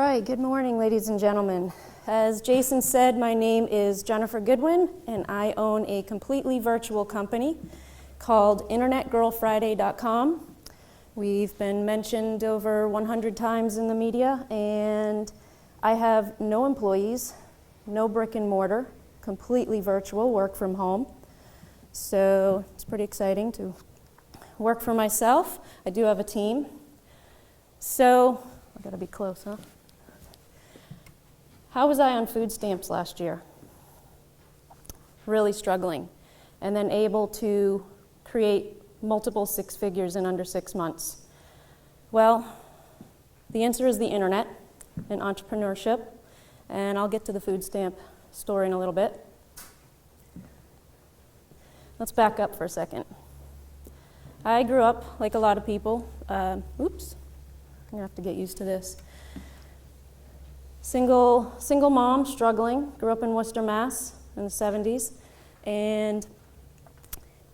right, good morning, ladies and gentlemen. As Jason said, my name is Jennifer Goodwin, and I own a completely virtual company called InternetGirlFriday.com. We've been mentioned over 100 times in the media, and I have no employees, no brick and mortar, completely virtual, work from home. So it's pretty exciting to work for myself. I do have a team. So, I gotta be close, huh? How was I on food stamps last year? Really struggling, and then able to create multiple six figures in under 6 months. Well, the answer is the internet and entrepreneurship, and I'll get to the food stamp story in a little bit. Let's back up for a second. I grew up like a lot of people. Oops, I'm gonna have to get used to this. Single mom, struggling, grew up in Worcester, Mass. In the 70s, and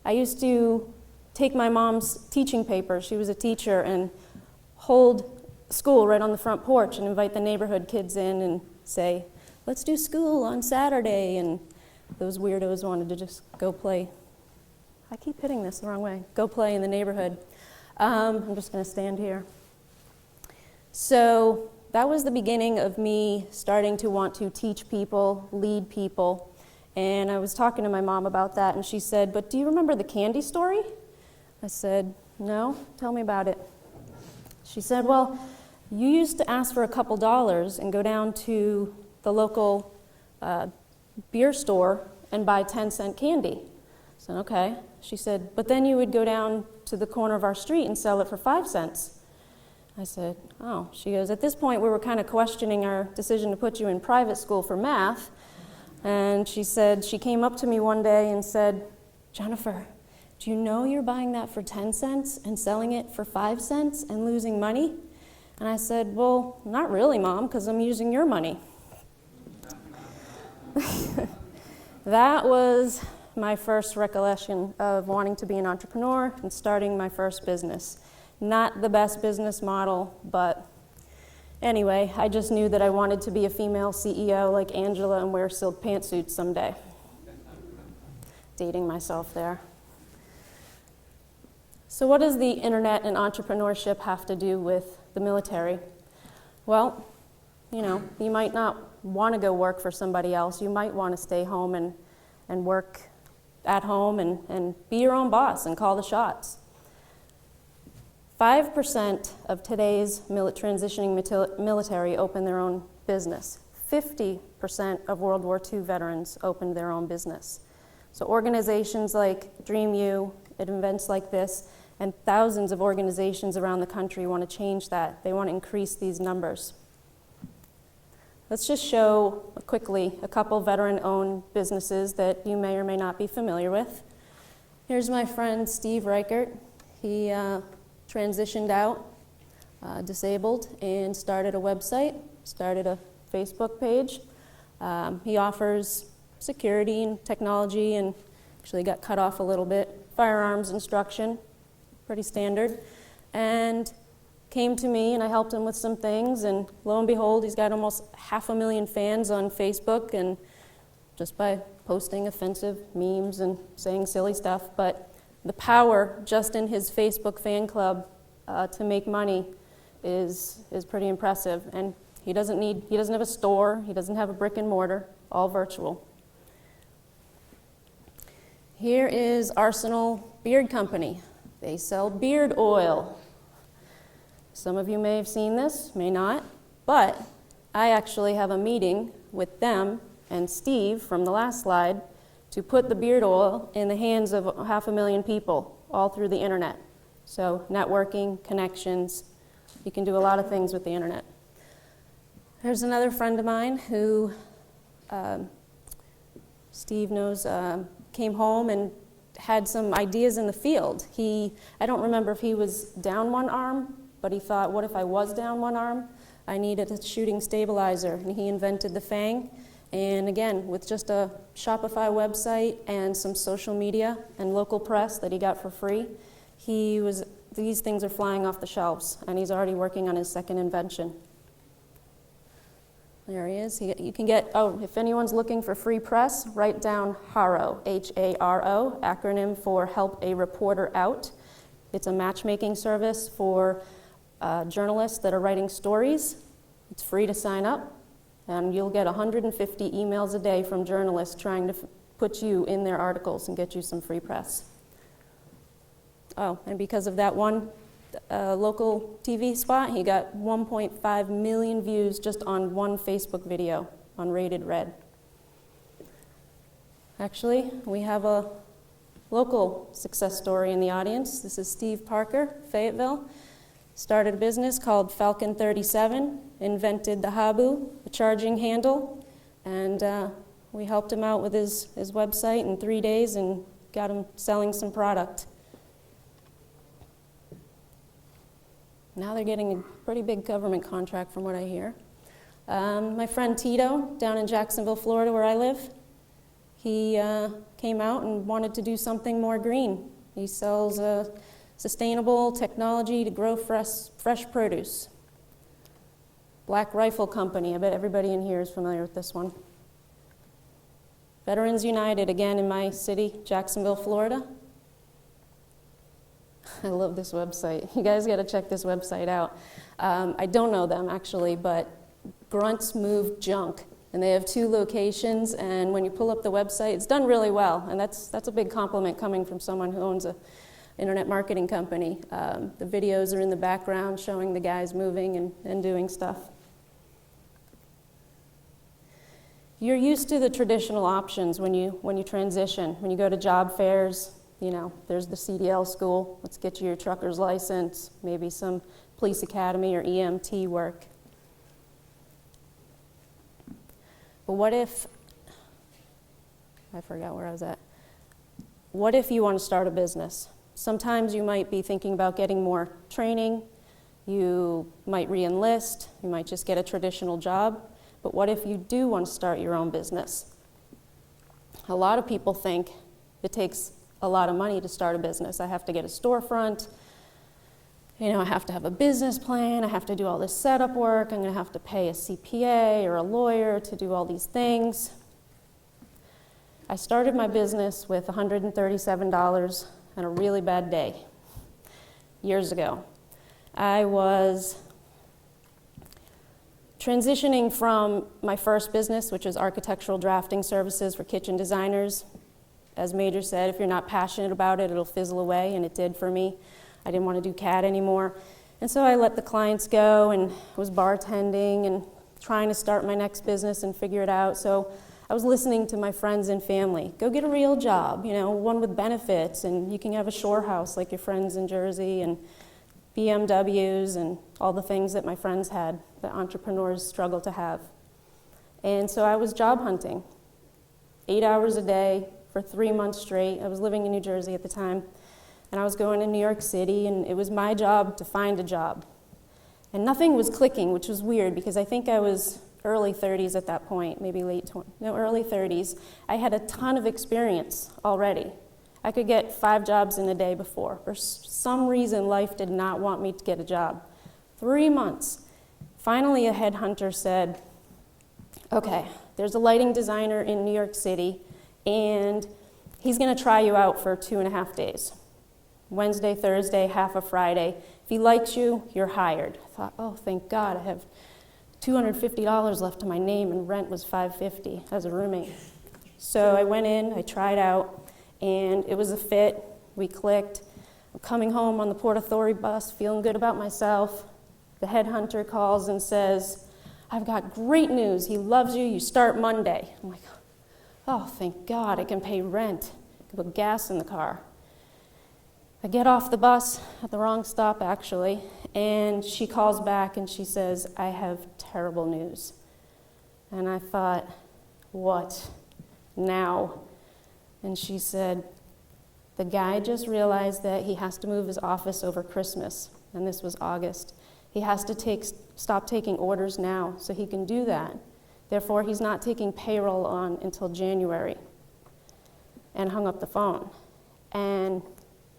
I used to take my mom's teaching papers, she was a teacher, and hold school right on the front porch and invite the neighborhood kids in and say, let's do school on Saturday, and those weirdos wanted to just go play. I keep hitting this the wrong way. Go play in the neighborhood. I'm just gonna stand here. So that was the beginning of me starting to want to teach people, lead people, and I was talking to my mom about that, and she said, but do you remember the candy story? I said, no, tell me about it. She said, well, you used to ask for a couple dollars and go down to the local beer store and buy 10-cent candy. I said, okay. She said, but then you would go down to the corner of our street and sell it for 5 cents. I said, oh. She goes, at this point we were kind of questioning our decision to put you in private school for math. And she said, she came up to me one day and said, Jennifer, do you know you're buying that for 10 cents and selling it for 5 cents and losing money? And I said, well, not really, Mom, because I'm using your money. That was my first recollection of wanting to be an entrepreneur and starting my first business. Not the best business model, but anyway, I just knew that I wanted to be a female CEO like Angela and wear silk pantsuits someday. Dating myself there. So what does the internet and entrepreneurship have to do with the military? Well, you might not want to go work for somebody else. You might want to stay home and work at home and be your own boss and call the shots. 5% of today's transitioning military open their own business. 50% of World War II veterans opened their own business. So organizations like DreamU, at events like this, and thousands of organizations around the country want to change that. They want to increase these numbers. Let's just show quickly a couple veteran-owned businesses that you may or may not be familiar with. Here's my friend Steve Reichert. He transitioned out, disabled, and started a website, started a Facebook page. He offers security and technology, and actually got cut off a little bit, firearms instruction, pretty standard, and came to me and I helped him with some things, and lo and behold, he's got almost 500,000 fans on Facebook, and just by posting offensive memes and saying silly stuff, but the power just in his Facebook fan club to make money is pretty impressive. And he doesn't have a store, he doesn't have a brick and mortar, all virtual. Here is Arsenal Beard Company. They sell beard oil. Some of you may have seen this, may not, but I actually have a meeting with them and Steve from the last slide to put the beard oil in the hands of 500,000 people all through the internet. So networking, connections, you can do a lot of things with the internet. There's another friend of mine who Steve knows came home and had some ideas in the field. I don't remember if he was down one arm, but he thought, what if I was down one arm? I needed a shooting stabilizer, and he invented the Fang. And again, with just a Shopify website and some social media and local press that he got for free, these things are flying off the shelves, and he's already working on his second invention. There he is. You can get, oh, if anyone's looking for free press, write down HARO, H-A-R-O, acronym for Help a Reporter Out. It's a matchmaking service for journalists that are writing stories. It's free to sign up, and you'll get 150 emails a day from journalists trying to put you in their articles and get you some free press. Oh, and because of that one local TV spot, he got 1.5 million views just on one Facebook video on Rated Red. Actually, we have a local success story in the audience. This is Steve Parker, Fayetteville. Started a business called Falcon 37, invented the Habu, a charging handle, and we helped him out with his website in 3 days and got him selling some product. Now they're getting a pretty big government contract from what I hear. My friend Tito, down in Jacksonville, Florida, where I live, he came out and wanted to do something more green. He sells sustainable technology to grow fresh produce. Black Rifle Company, I bet everybody in here is familiar with this one. Veterans United, again in my city, Jacksonville, Florida. I love this website. You guys got to check this website out. I don't know them actually, but Grunts Move Junk, and they have 2 locations. And when you pull up the website, it's done really well, and that's a big compliment coming from someone who owns an internet marketing company. The videos are in the background showing the guys moving and doing stuff. You're used to the traditional options when you transition. When you go to job fairs, you know, there's the CDL school, let's get you your trucker's license, maybe some police academy or EMT work. But what if, I forgot where I was at. What if you want to start a business? Sometimes you might be thinking about getting more training, you might re-enlist, you might just get a traditional job, but what if you do want to start your own business? A lot of people think it takes a lot of money to start a business. I have to get a storefront, you know, I have to have a business plan, I have to do all this setup work, I'm going to have to pay a CPA or a lawyer to do all these things. I started my business with $137 and a really bad day years ago. I was transitioning from my first business, which is architectural drafting services for kitchen designers. As Major said, if you're not passionate about it, it'll fizzle away, and it did for me. I didn't want to do CAD anymore. And so I let the clients go and was bartending and trying to start my next business and figure it out. So I was listening to my friends and family. Go get a real job, you know, one with benefits, and you can have a shore house like your friends in Jersey, and BMWs and all the things that my friends had that entrepreneurs struggle to have. And so I was job hunting, 8 hours a day for 3 months straight. I was living in New Jersey at the time, and I was going to New York City, and it was my job to find a job. And nothing was clicking, which was weird because I think I was early 30s at that point, maybe early 30s. I had a ton of experience already. I could get 5 jobs in a day before. For some reason, life did not want me to get a job. 3 months. Finally, a headhunter said, okay, there's a lighting designer in New York City, and he's going to try you out for 2.5 days. Wednesday, Thursday, half a Friday. If he likes you, you're hired. I thought, oh, thank God, I have $250 left to my name, and rent was $550 as a roommate. So I went in, I tried out, and it was a fit. We clicked. I'm coming home on the Port Authority bus, feeling good about myself. The headhunter calls and says, I've got great news. He loves you. You start Monday. I'm like, oh, thank God, I can pay rent. I can put gas in the car. I get off the bus at the wrong stop, actually, and she calls back and she says, I have terrible news. And I thought, what now? And she said, the guy just realized that he has to move his office over Christmas, and this was August. He has to stop taking orders now so he can do that. Therefore, he's not taking payroll on until January. And hung up the phone. And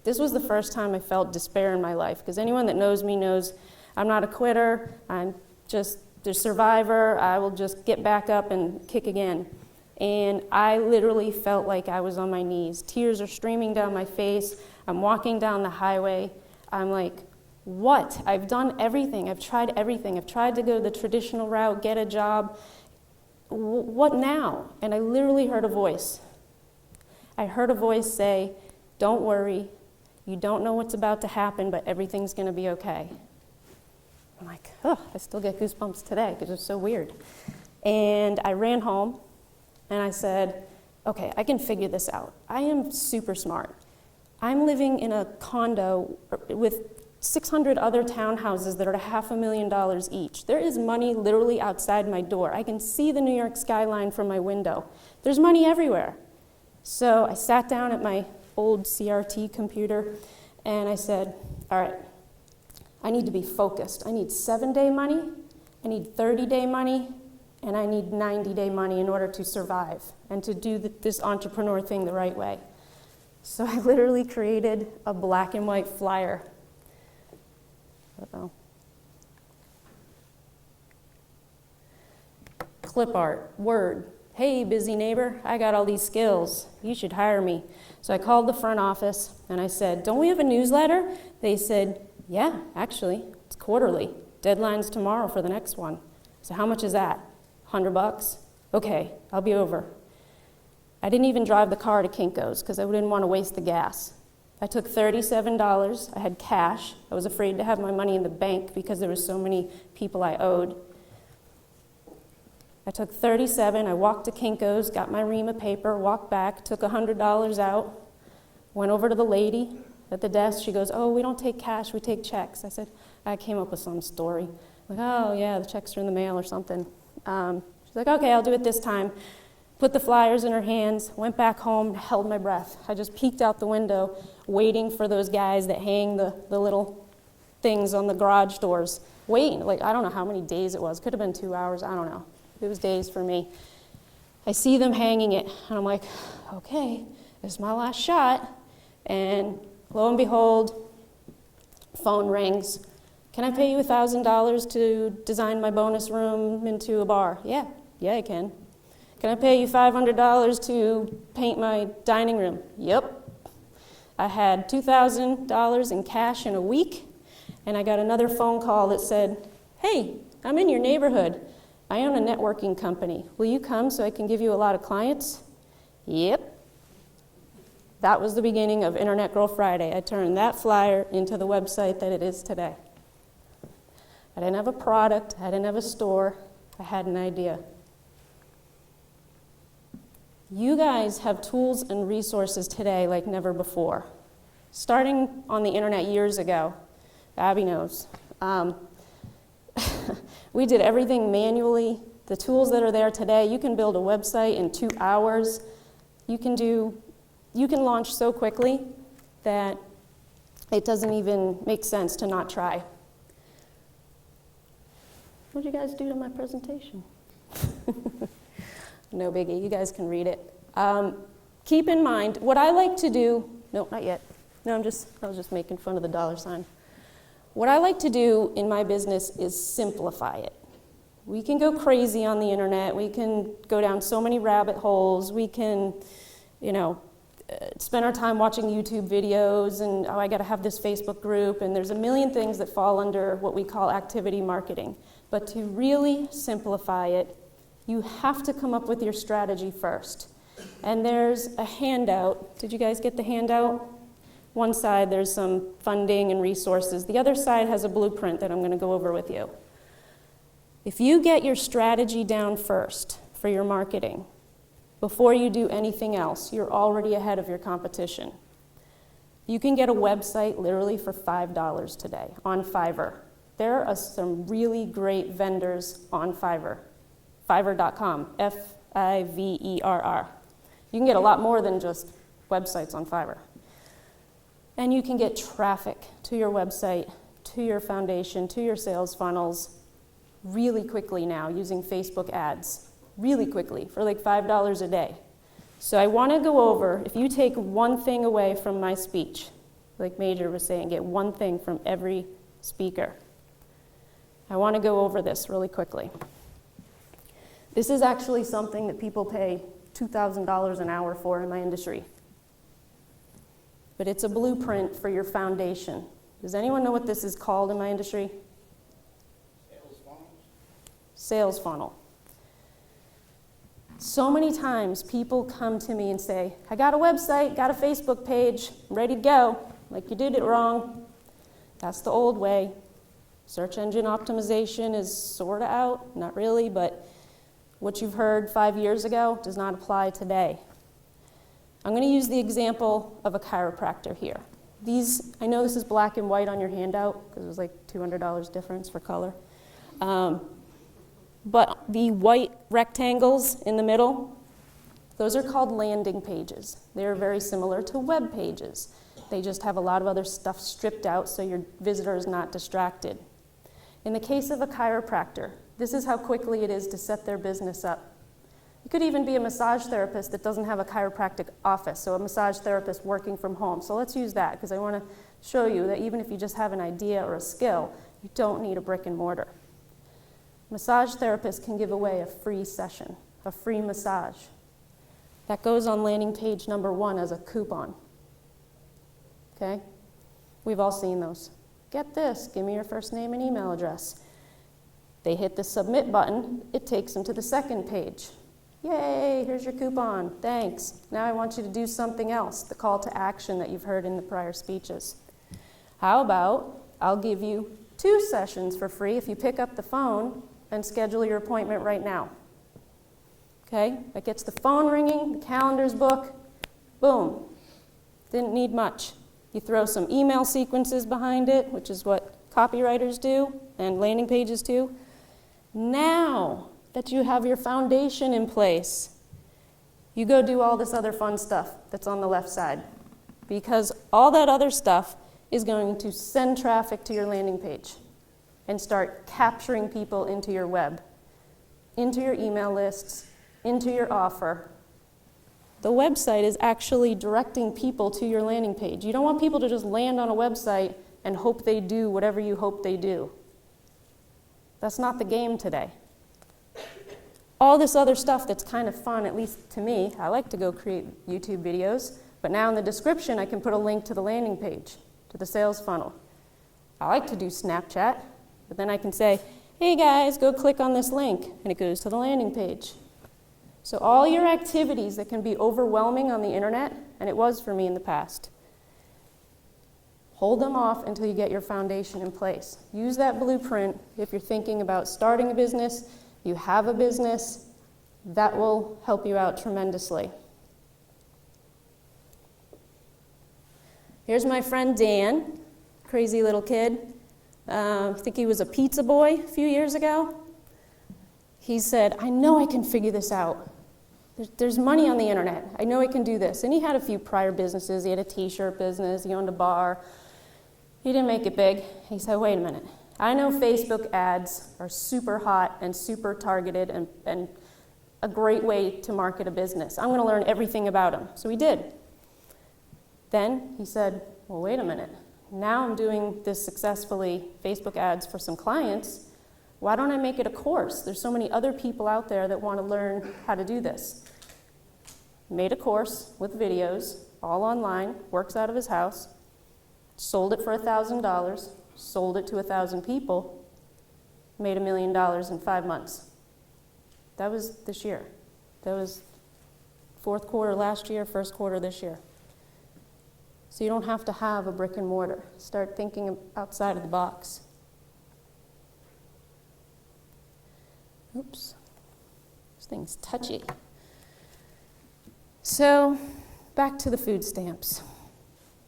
this was the first time I felt despair in my life, because anyone that knows me knows I'm not a quitter. I'm just the survivor, I will just get back up and kick again. And I literally felt like I was on my knees. Tears are streaming down my face. I'm walking down the highway. I'm like, what? I've done everything. I've tried everything. I've tried to go the traditional route, get a job. What now? And I literally heard a voice. I heard a voice say, don't worry. You don't know what's about to happen, but everything's going to be okay. I'm like, oh, I still get goosebumps today because it's so weird. And I ran home and I said, okay, I can figure this out. I am super smart. I'm living in a condo with 600 other townhouses that are $500,000 each. There is money literally outside my door. I can see the New York skyline from my window. There's money everywhere. So I sat down at my old CRT computer and I said, all right, I need to be focused. I need 7-day money, I need 30-day money, and I need 90-day money in order to survive and to do this entrepreneur thing the right way. So I literally created a black and white flyer. Uh-oh. Clip art, Word. Hey, busy neighbor, I got all these skills. You should hire me. So I called the front office and I said, don't we have a newsletter? They said, yeah, actually, it's quarterly. Deadline's tomorrow for the next one. So how much is that? $100? Okay, I'll be over. I didn't even drive the car to Kinko's because I didn't want to waste the gas. I took $37. I had cash. I was afraid to have my money in the bank because there were so many people I owed. I took $37. I walked to Kinko's, got my ream of paper, walked back, took $100 out, went over to the lady at the desk. She goes, oh, we don't take cash, we take checks. I said, I came up with some story. Like, oh, yeah, the checks are in the mail or something. She's like, okay, I'll do it this time. Put the flyers in her hands, went back home, held my breath. I just peeked out the window, waiting for those guys that hang the little things on the garage doors. Waiting, like, I don't know how many days it was. Could have been 2 hours, I don't know. It was days for me. I see them hanging it, and I'm like, okay, this is my last shot. And lo and behold, phone rings. Can I pay you $1,000 to design my bonus room into a bar? Yeah, I can. Can I pay you $500 to paint my dining room? Yep. I had $2,000 in cash in a week, and I got another phone call that said, hey, I'm in your neighborhood. I own a networking company. Will you come so I can give you a lot of clients? Yep. That was the beginning of Internet Girl Friday. I turned that flyer into the website that it is today. I didn't have a product, I didn't have a store, I had an idea. You guys have tools and resources today like never before. Starting on the internet years ago, Abby knows, we did everything manually. The tools that are there today, you can build a website in 2 hours. You can launch so quickly that it doesn't even make sense to not try. What did you guys do to my presentation? No biggie, you guys can read it. Keep in mind, what I like to do, no, not yet. No, I was just making fun of the dollar sign. What I like to do in my business is simplify it. We can go crazy on the internet. We can go down so many rabbit holes. We can, spend our time watching YouTube videos and, oh, I got to have this Facebook group. And there's a million things that fall under what we call activity marketing. But to really simplify it, you have to come up with your strategy first. And there's a handout. Did you guys get the handout? One side, there's some funding and resources. The other side has a blueprint that I'm going to go over with you. If you get your strategy down first for your marketing, before you do anything else, you're already ahead of your competition. You can get a website literally for $5 today on Fiverr. There are some really great vendors on Fiverr. Fiverr.com, Fiverr. You can get a lot more than just websites on Fiverr. And you can get traffic to your website, to your foundation, to your sales funnels really quickly now using Facebook ads, really quickly for like $5 a day. So I want to go over, if you take one thing away from my speech, like Major was saying, get one thing from every speaker. I want to go over this really quickly. This is actually something that people pay $2,000 an hour for in my industry. But it's a blueprint for your foundation. Does anyone know what this is called in my industry? Sales funnels. Sales funnel. So many times people come to me and say, I got a website, got a Facebook page, I'm ready to go. Like, you did it wrong. That's the old way. Search engine optimization is sort of out, not really, but what you've heard 5 years ago does not apply today. I'm going to use the example of a chiropractor here. I know this is black and white on your handout because it was like $200 difference for color. But the white rectangles in the middle, those are called landing pages. They're very similar to web pages. They just have a lot of other stuff stripped out so your visitor is not distracted. In the case of a chiropractor, this is how quickly it is to set their business up. It could even be a massage therapist that doesn't have a chiropractic office, so a massage therapist working from home. So let's use that because I want to show you that even if you just have an idea or a skill, you don't need a brick and mortar. Massage therapists can give away a free session, a free massage. That goes on landing page number 1 as a coupon. Okay? We've all seen those. Get this, give me your first name and email address. They hit the submit button, it takes them to the second page. Yay, here's your coupon, thanks. Now I want you to do something else, the call to action that you've heard in the prior speeches. How about I'll give you 2 sessions for free if you pick up the phone and schedule your appointment right now. Okay, that gets the phone ringing, the calendar's booked, boom. Didn't need much. You throw some email sequences behind it, which is what copywriters do and landing pages do. Now that you have your foundation in place, you go do all this other fun stuff that's on the left side, because all that other stuff is going to send traffic to your landing page and start capturing people into your web, into your email lists, into your offer. The website is actually directing people to your landing page. You don't want people to just land on a website and hope they do whatever you hope they do. That's not the game today. All this other stuff that's kind of fun, at least to me, I like to go create YouTube videos, but now in the description I can put a link to the landing page, to the sales funnel. I like to do Snapchat, but then I can say, hey guys, go click on this link, and it goes to the landing page. So all your activities that can be overwhelming on the internet, and it was for me in the past, hold them off until you get your foundation in place. Use that blueprint if you're thinking about starting a business, you have a business, that will help you out tremendously. Here's my friend Dan, crazy little kid. I think he was a pizza boy a few years ago. He said, I know I can figure this out. There's money on the internet. I know I can do this. And he had a few prior businesses. He had a t-shirt business. He owned a bar. He didn't make it big. He said, wait a minute. I know Facebook ads are super hot and super targeted and a great way to market a business. I'm going to learn everything about them. So he did. Then he said, well, wait a minute. Now I'm doing this successfully, Facebook ads for some clients. Why don't I make it a course? There's so many other people out there that want to learn how to do this. Made a course with videos, all online, works out of his house, sold it for $1,000, sold it to 1,000 people, made $1 million in 5 months. That was this year. That was fourth quarter last year, first quarter this year. So you don't have to have a brick and mortar. Start thinking outside of the box. Oops, this thing's touchy. So, back to the food stamps.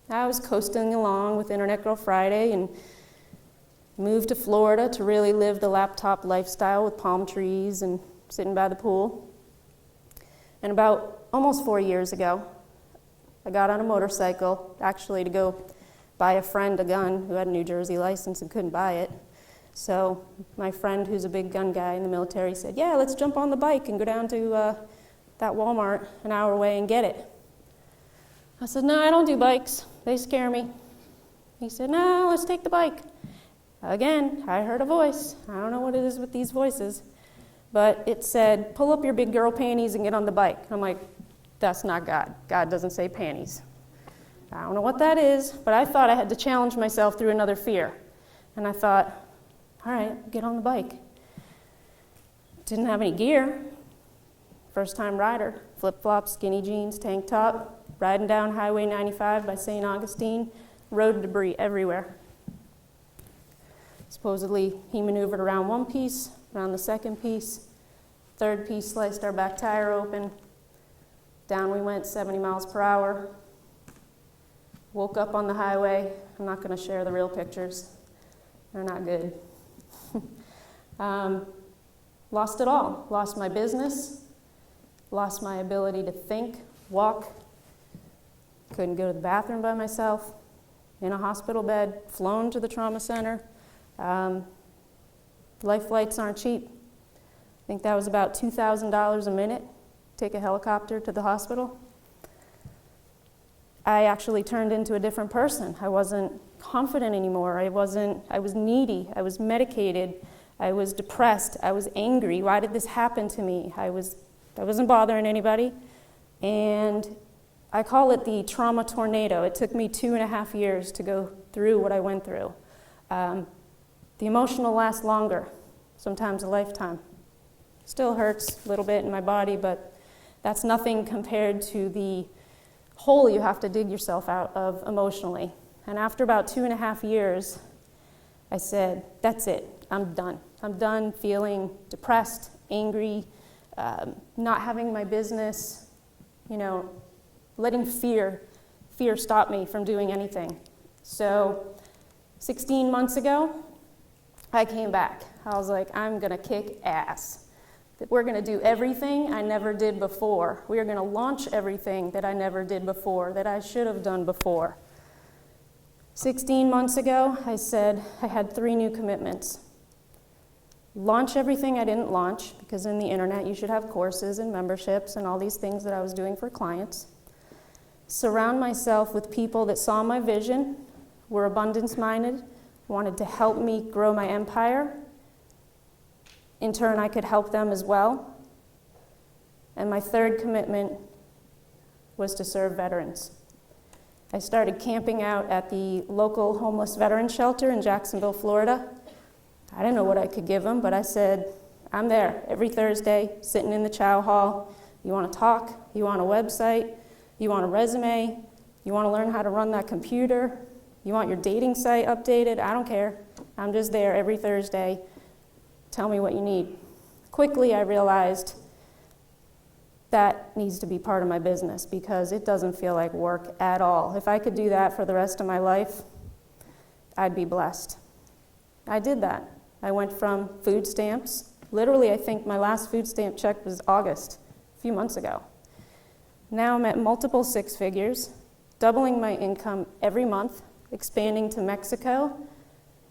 I was coasting along with Internet Girl Friday and moved to Florida to really live the laptop lifestyle with palm trees and sitting by the pool. And about almost 4 years ago, I got on a motorcycle, actually to go buy a friend a gun who had a New Jersey license and couldn't buy it. So my friend, who's a big gun guy in the military, said, yeah, let's jump on the bike and go down to that Walmart an hour away and get it. I said, no, I don't do bikes. They scare me. He said, no, let's take the bike. Again, I heard a voice. I don't know what it is with these voices, but it said, pull up your big girl panties and get on the bike. I'm like, that's not God. God doesn't say panties. I don't know what that is, but I thought I had to challenge myself through another fear. And I thought, all right, get on the bike. Didn't have any gear. First time rider, flip-flops, skinny jeans, tank top, riding down Highway 95 by St. Augustine, road debris everywhere. Supposedly, he maneuvered around one piece, around the second piece, third piece sliced our back tire open. Down we went 70 miles per hour. Woke up on the highway. I'm not going to share the real pictures. They're not good. Lost it all. Lost my business. Lost my ability to think, walk. Couldn't go to the bathroom by myself. In a hospital bed. Flown to the trauma center. Life flights aren't cheap. I think that was about $2,000 a minute. Take a helicopter to the hospital. I actually turned into a different person. I wasn't confident anymore. I was needy. I was medicated. I was depressed. I was angry. Why did this happen to me? I wasn't bothering anybody. And I call it the trauma tornado. It took me 2.5 years to go through what I went through. The emotional lasts longer, sometimes a lifetime. Still hurts a little bit in my body, but that's nothing compared to the hole you have to dig yourself out of emotionally. And after about 2.5 years, I said, that's it, I'm done. I'm done feeling depressed, angry, not having my business, letting fear stop me from doing anything. So 16 months ago, I came back. I was like, I'm gonna kick ass. We're gonna do everything I never did before. We are gonna launch everything that I never did before, that I should have done before. 16 months ago, I said I had 3 new commitments. Launch everything I didn't launch, because in the internet you should have courses and memberships and all these things that I was doing for clients. Surround myself with people that saw my vision, were abundance-minded, wanted to help me grow my empire. In turn, I could help them as well. And my 3rd commitment was to serve veterans. I started camping out at the local homeless veteran shelter in Jacksonville, Florida. I didn't know what I could give them, but I said, I'm there every Thursday, sitting in the chow hall. You want to talk? You want a website? You want a resume? You want to learn how to run that computer? You want your dating site updated? I don't care. I'm just there every Thursday. Tell me what you need. Quickly, I realized that needs to be part of my business because it doesn't feel like work at all. If I could do that for the rest of my life, I'd be blessed. I did that. I went from food stamps. Literally, I think my last food stamp check was August, a few months ago. Now I'm at multiple 6 figures, doubling my income every month, expanding to Mexico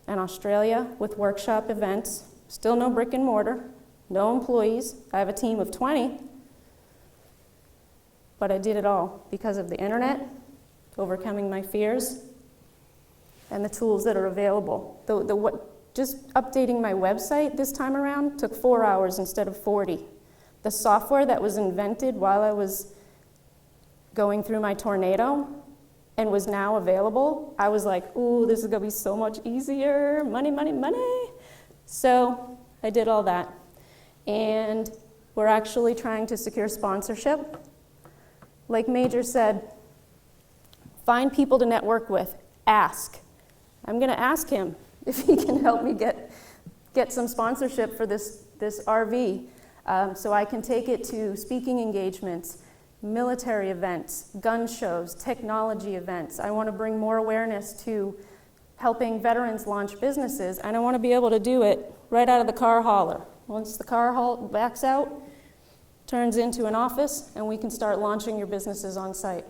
and Australia with workshop events. Still no brick and mortar, no employees. I have a team of 20, but I did it all because of the internet, overcoming my fears, and the tools that are available. Just updating my website this time around took 4 hours instead of 40. The software that was invented while I was going through my tornado and was now available, I was like, ooh, this is gonna be so much easier, money, money, money. So I did all that. And we're actually trying to secure sponsorship. Like Major said, find people to network with, ask. I'm gonna ask him if he can help me get some sponsorship for this RV so I can take it to speaking engagements, military events, gun shows, technology events. I want to bring more awareness to helping veterans launch businesses, and I want to be able to do it right out of the car hauler. Once the car haul backs out, turns into an office, and we can start launching your businesses on site.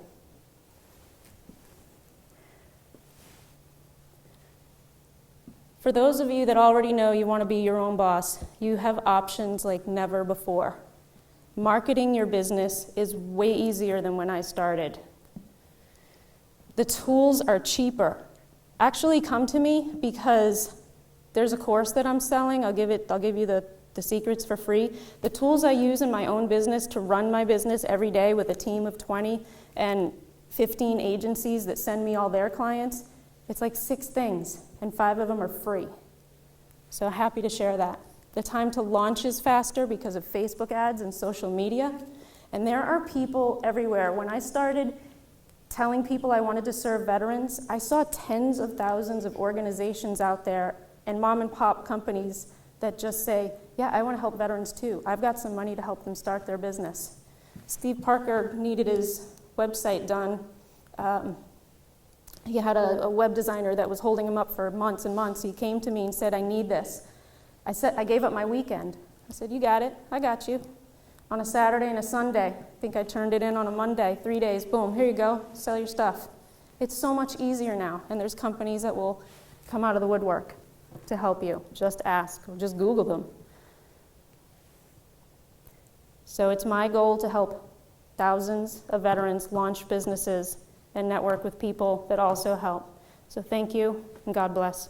For those of you that already know you want to be your own boss, you have options like never before. Marketing your business is way easier than when I started. The tools are cheaper. Actually come to me because there's a course that I'm selling. I'll give you the secrets for free. The tools I use in my own business to run my business every day with a team of 20 and 15 agencies that send me all their clients, it's like 6 things, and 5 of them are free. So happy to share that. The time to launch is faster because of Facebook ads and social media. And there are people everywhere. When I started telling people I wanted to serve veterans, I saw tens of thousands of organizations out there and mom and pop companies that just say, yeah, I want to help veterans too. I've got some money to help them start their business. Steve Parker needed his website done. He had a web designer that was holding him up for months and months. He came to me and said, I need this. I gave up my weekend. I said, you got it, I got you. On a Saturday and a Sunday, I think I turned it in on a Monday, 3 days, boom, here you go, sell your stuff. It's so much easier now, and there's companies that will come out of the woodwork to help you. Just ask, or just Google them. So it's my goal to help thousands of veterans launch businesses and network with people that also help. So thank you, and God bless.